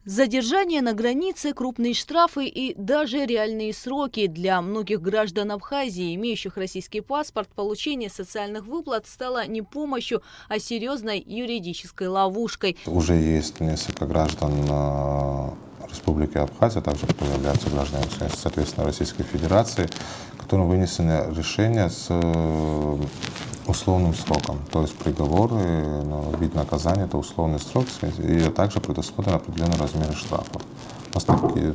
Задержание на границе, крупные штрафы и даже реальные сроки. Для многих граждан Абхазии, имеющих российский паспорт, получение социальных выплат стало не помощью, а серьезной юридической ловушкой. Уже есть несколько граждан Республики Абхазия, также кто является гражданами, соответственно, Российской Федерации, которым вынесено решение с условным сроком, то есть приговор, вид наказания – это условный срок, и также предусмотрен определенный размер штрафа.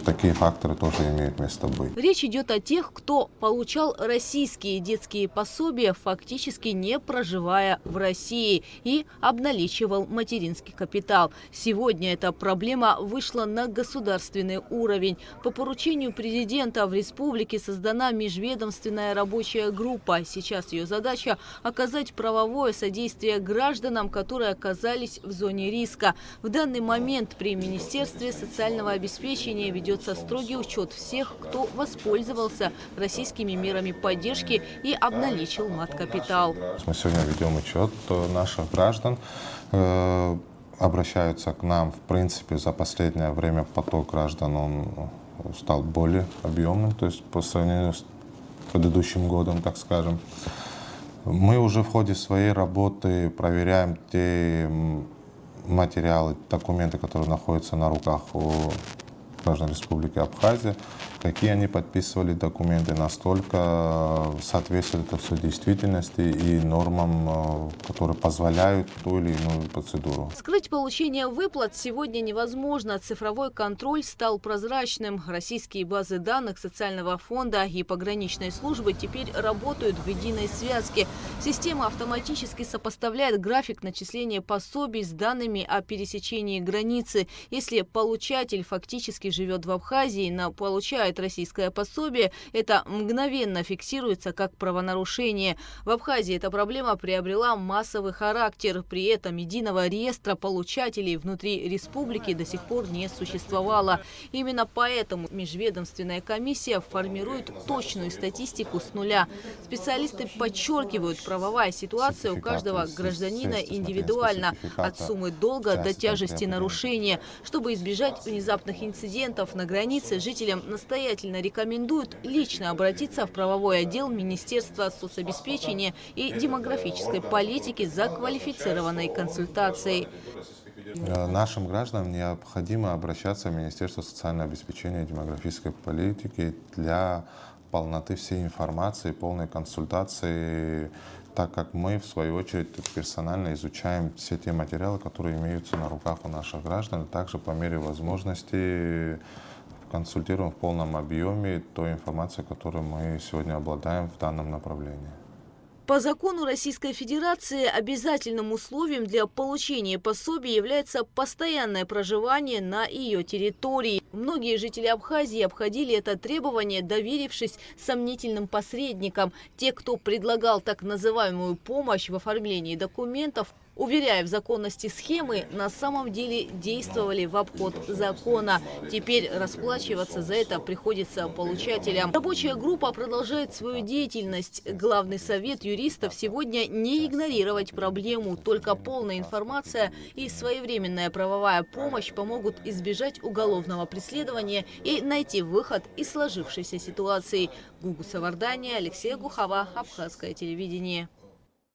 Такие факторы тоже имеют место быть. Речь идет о тех, кто получал российские детские пособия, фактически не проживая в России, и обналичивал материнский капитал. Сегодня эта проблема вышла на государственный уровень. По поручению президента в республике создана межведомственная рабочая группа. Сейчас ее задача – оказать правовое содействие гражданам, которые оказались в зоне риска. В данный момент при Министерстве социального обеспечения ведется строгий учет всех, кто воспользовался российскими мерами поддержки и обналичил мат-капитал. Мы сегодня ведем учет наших граждан. Обращаются к нам, в принципе, за последнее время поток граждан он стал более объемным, то есть по сравнению с предыдущим годом, так скажем. Мы уже в ходе своей работы проверяем те материалы, документы, которые находятся на руках у граждан Республики Абхазия, какие они подписывали документы, настолько соответствует это все действительности и нормам, которые позволяют ту или иную процедуру. Скрыть получение выплат сегодня невозможно. Цифровой контроль стал прозрачным. Российские базы данных социального фонда и пограничной службы теперь работают в единой связке. Система автоматически сопоставляет график начисления пособий с данными о пересечении границы. Если получатель фактически живет в Абхазии, но получает российское пособие, это мгновенно фиксируется как правонарушение. В Абхазии эта проблема приобрела массовый характер. При этом единого реестра получателей внутри республики до сих пор не существовало. Именно поэтому межведомственная комиссия формирует точную статистику с нуля. Специалисты подчеркивают, правовая ситуация у каждого гражданина индивидуальна, от суммы долга до тяжести нарушения. Чтобы избежать внезапных инцидентов на границе, жителям настоятельно рекомендуют лично обратиться в правовой отдел Министерства соцобеспечения и демографической политики за квалифицированной консультацией. Нашим гражданам необходимо обращаться в Министерство социального обеспечения и демографической политики для полноты всей информации, полной консультации, так как мы, в свою очередь, персонально изучаем все те материалы, которые имеются на руках у наших граждан, также по мере возможности консультируем в полном объеме той информации, которой мы сегодня обладаем в данном направлении. По закону Российской Федерации обязательным условием для получения пособий является постоянное проживание на ее территории. Многие жители Абхазии обходили это требование, доверившись сомнительным посредникам. Те, кто предлагал так называемую помощь в оформлении документов, уверяя в законности схемы, на самом деле действовали в обход закона. Теперь расплачиваться за это приходится получателям. Рабочая группа продолжает свою деятельность. Главный совет юристов сегодня не игнорировать проблему. Только полная информация и своевременная правовая помощь помогут избежать уголовного преследования и найти выход из сложившейся ситуации. Гугу Савардания, Алексей Гухова, Абхазское телевидение.